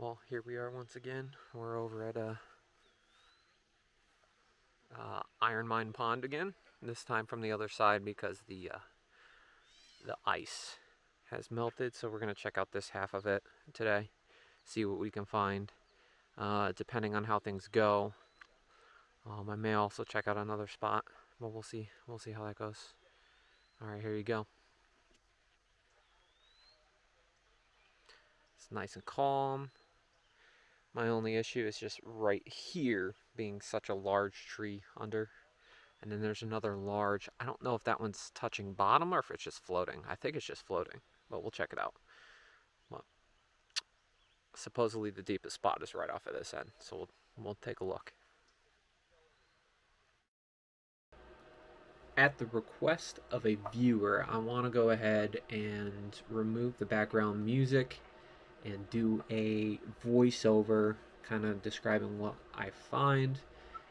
Well, here we are once again. We're over at Iron Mine Pond again. This time from the other side because the ice has melted. So we're gonna check out this half of it today, see what we can find. Depending on how things go, I may also check out another spot, but we'll see. We'll see how that goes. All right, here you go. It's nice and calm. My only issue is just right here being such a large tree under. And then there's another large, I don't know if that one's touching bottom or if it's just floating. I think it's just floating, but we'll check it out. Well, supposedly the deepest spot is right off of this end, so we'll take a look. At the request of a viewer, I want to go ahead and remove the background music and do a voiceover kind of describing what I find.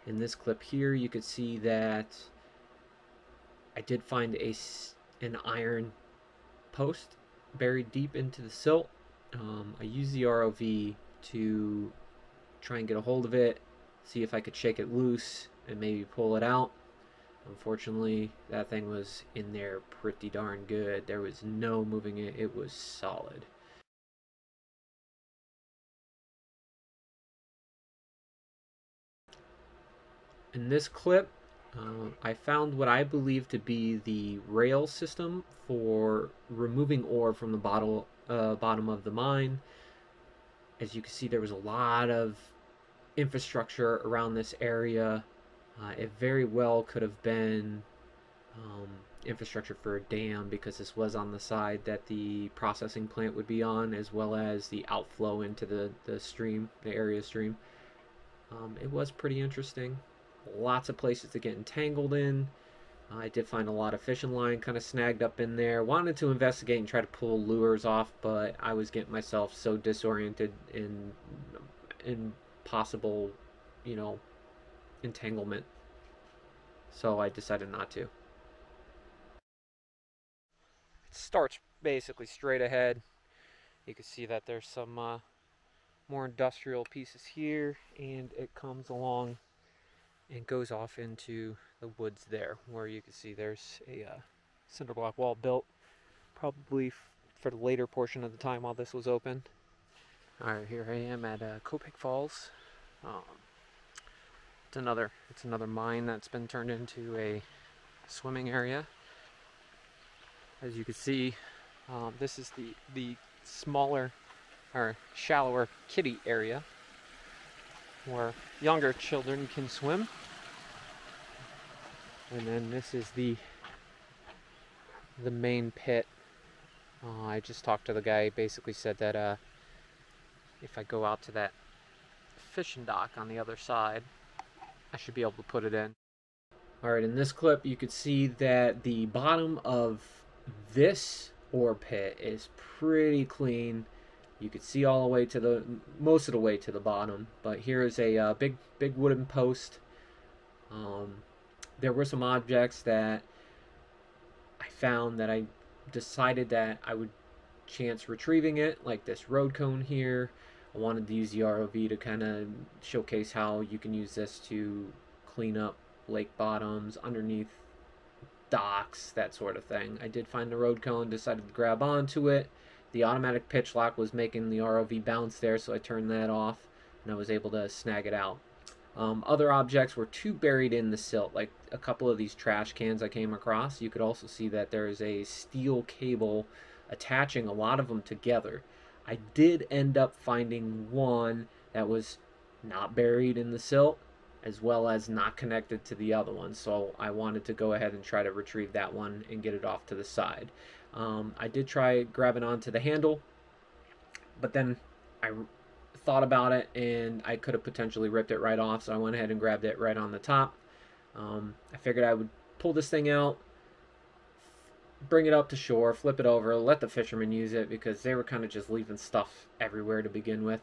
In this clip here, you could see that I did find an iron post buried deep into the silt. I used the ROV to try and get a hold of it, see if I could shake it loose and maybe pull it out. Unfortunately, that thing was in there pretty darn good. There was no moving it. It was solid. In this clip, I found what I believe to be the rail system for removing ore from the bottom of the mine. As you can see, there was a lot of infrastructure around this area. It very well could have been infrastructure for a dam, because this was on the side that the processing plant would be on, as well as the outflow into the stream, the area stream. It was pretty interesting. Lots of places to get entangled in. I did find a lot of fishing line kind of snagged up in there. Wanted to investigate and try to pull lures off, but I was getting myself so disoriented in possible, entanglement. So I decided not to. It starts basically straight ahead. You can see that there's some more industrial pieces here, and it comes along and goes off into the woods there, where you can see there's a cinder block wall built, probably for the later portion of the time while this was open. Alright, here I am at Copake Falls. It's another mine that's been turned into a swimming area. As you can see, this is the smaller or shallower kiddie area where younger children can swim. And then this is the main pit. I just talked to the guy. He basically said that if I go out to that fishing dock on the other side, I should be able to put it in. Alright, in this clip you could see that the bottom of this ore pit is pretty clean. You could see all the way to most of the way to the bottom, but here is a big wooden post. There were some objects that I found that I decided that I would chance retrieving it, like this road cone here. I wanted to use the ROV to kind of showcase how you can use this to clean up lake bottoms, underneath docks, that sort of thing. I did find the road cone, decided to grab onto it. The automatic pitch lock was making the ROV bounce there, so I turned that off, and I was able to snag it out. Other objects were too buried in the silt, like a couple of these trash cans I came across. You could also see that there is a steel cable attaching a lot of them together. I did end up finding one that was not buried in the silt, as well as not connected to the other one, so I wanted to go ahead and try to retrieve that one and get it off to the side. I did try grabbing onto the handle, but then I thought about it and I could have potentially ripped it right off, so I went ahead and grabbed it right on the top. I figured I would pull this thing out, bring it up to shore, flip it over, let the fishermen use it, because they were kind of just leaving stuff everywhere to begin with.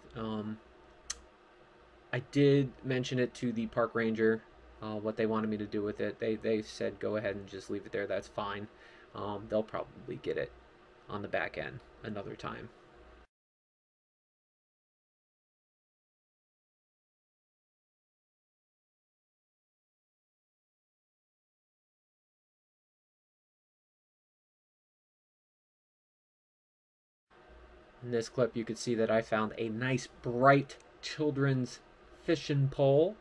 I did mention it to the park ranger, what they wanted me to do with it. They said go ahead and just leave it there, that's fine. They'll probably get it on the back end another time. In this clip, you could see that I found a nice, bright children's fishing pole.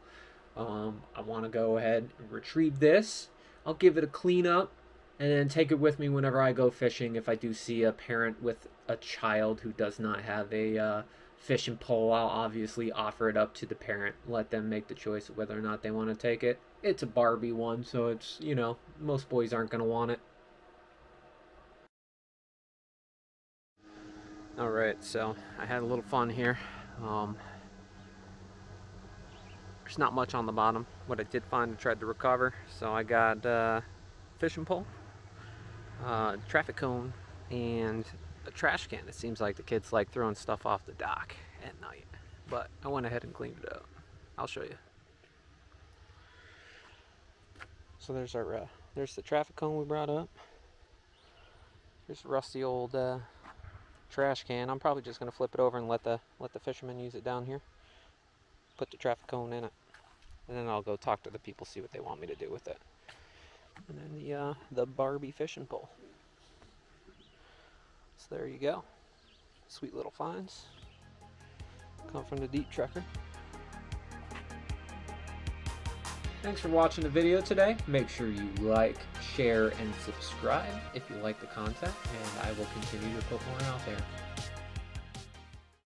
I want to go ahead and retrieve this. I'll give it a clean up and then take it with me whenever I go fishing. If I do see a parent with a child who does not have a fishing pole, I'll obviously offer it up to the parent. Let them make the choice of whether or not they want to take it. It's a Barbie one, so it's, you know, most boys aren't going to want it. Alright, so I had a little fun here. There's not much on the bottom. What I did find, I tried to recover. So I got a fishing pole, traffic cone, and a trash can. It seems like the kids like throwing stuff off the dock at night. But I went ahead and cleaned it up. I'll show you. So there's our there's the traffic cone we brought up. Here's a rusty old trash can. I'm probably just gonna flip it over and let the fishermen use it down here. Put the traffic cone in it, and then I'll go talk to the people, see what they want me to do with it. And then the Barbie fishing pole. So there you go. Sweet little finds. Come from the Deep Trekker. Thanks for watching the video today. Make sure you like, share, and subscribe if you like the content, and I will continue to put more out there.